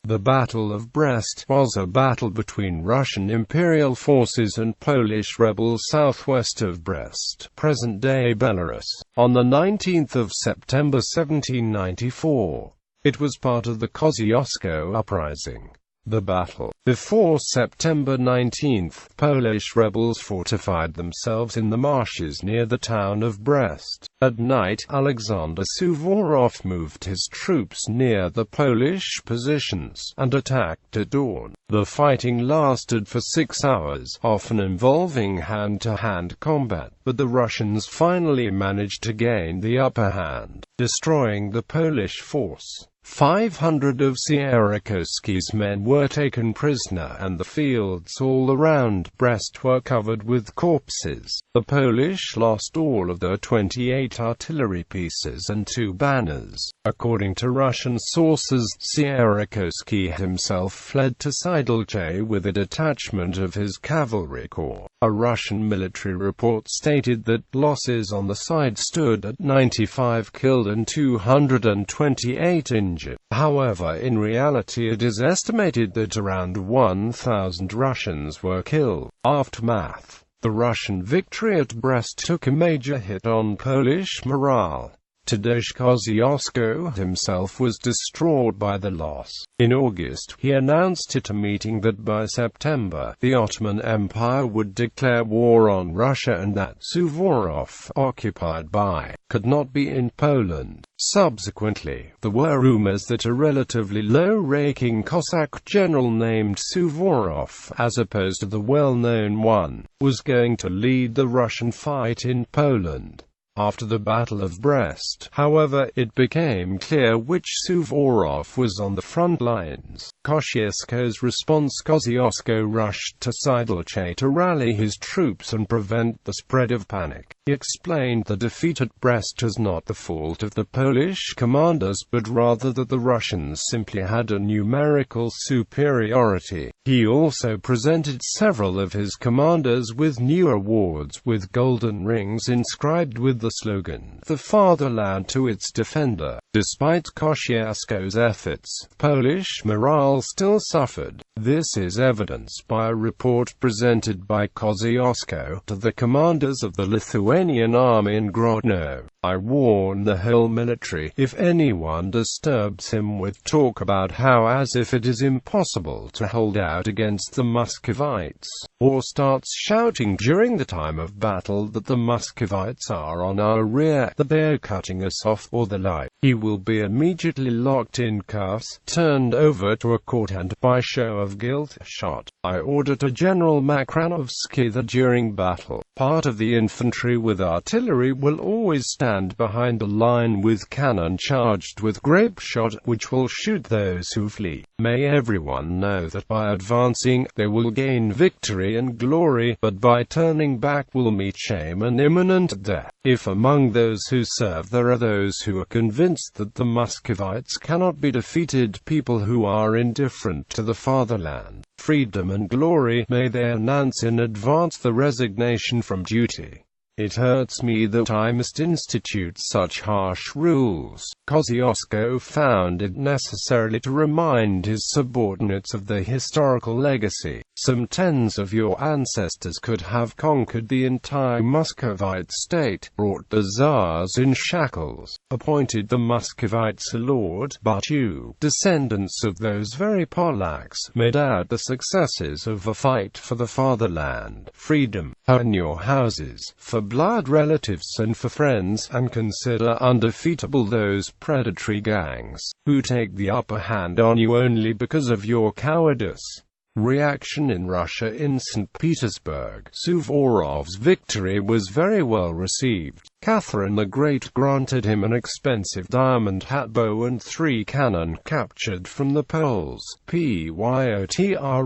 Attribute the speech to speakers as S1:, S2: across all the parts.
S1: The Battle of Brest was a battle between Russian imperial forces and Polish rebels southwest of Brest, present-day Belarus, on the 19th of September 1794. It was part of the Kościuszko Uprising. The battle. Before September 19, Polish rebels fortified themselves in the marshes near the town of Brest. At night, Alexander Suvorov moved his troops near the Polish positions, and attacked at dawn. The fighting lasted for 6 hours, often involving hand-to-hand combat, but the Russians finally managed to gain the upper hand, destroying the Polish force. 500 of Sierakowski's men were taken prisoner, and the fields all around Brest were covered with corpses. The Polish lost all of their 28 artillery pieces and 2 banners. According to Russian sources, Sierakowski himself fled to Siedlce with a detachment of his cavalry corps. A Russian military report stated that losses on the side stood at 95 killed and 228 injured. However, in reality it is estimated that around 1,000 Russians were killed. Aftermath. The Russian victory at Brest took a major hit on Polish morale. Tadeusz Kościuszko himself was distraught by the loss. In August, he announced at a meeting that by September, the Ottoman Empire would declare war on Russia and that Suvorov, occupied by, could not be in Poland. Subsequently, there were rumors that a relatively low-ranking Cossack general named Suvorov, as opposed to the well-known one, was going to lead the Russian fight in Poland. After the Battle of Brest, however, it became clear which Suvorov was on the front lines. Kościuszko's response. Kościuszko rushed to Siedlce to rally his troops and prevent the spread of panic. He explained the defeat at Brest as not the fault of the Polish commanders, but rather that the Russians simply had a numerical superiority. He also presented several of his commanders with new awards with golden rings inscribed with the slogan, "The Fatherland to its defender." Despite Kościuszko's efforts, Polish morale still suffered. This is evidenced by a report presented by Kościuszko to the commanders of the Lithuanian army in Grodno. "I warn the whole military, if anyone disturbs him with talk about how as if it is impossible to hold out against the Muscovites, or starts shouting during the time of battle that the Muscovites are on our rear, that they are cutting us off, or the like, he will be immediately locked in cuffs, turned over to a court and, by show of guilt, shot." I ordered to General Makranovsky that during battle, part of the infantry with artillery will always stand behind the line with cannon charged with grape shot, which will shoot those who flee. May everyone know that by advancing, they will gain victory and glory, but by turning back will meet shame and imminent death. If among those who serve there are those who are convinced that the Muscovites cannot be defeated, people who are indifferent to the fatherland, freedom and glory, may they announce in advance the resignation from duty. It hurts me that I must institute such harsh rules. Kościuszko found it necessary to remind his subordinates of the historical legacy. Some tens of your ancestors could have conquered the entire Muscovite state, brought the Tsars in shackles, appointed the Muscovites a lord, but you, descendants of those very Polacks, made out the successes of a fight for the fatherland, freedom, in your houses, for blood relatives and for friends, and consider undefeatable those predatory gangs, who take the upper hand on you only because of your cowardice. Reaction in Russia. In St. Petersburg, Suvorov's victory was very well received. Catherine the Great granted him an expensive diamond hat bow and 3 cannon captured from the Poles. Pyotr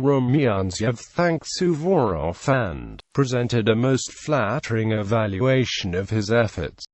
S1: Rumyantsev thanked Suvorov and presented a most flattering evaluation of his efforts.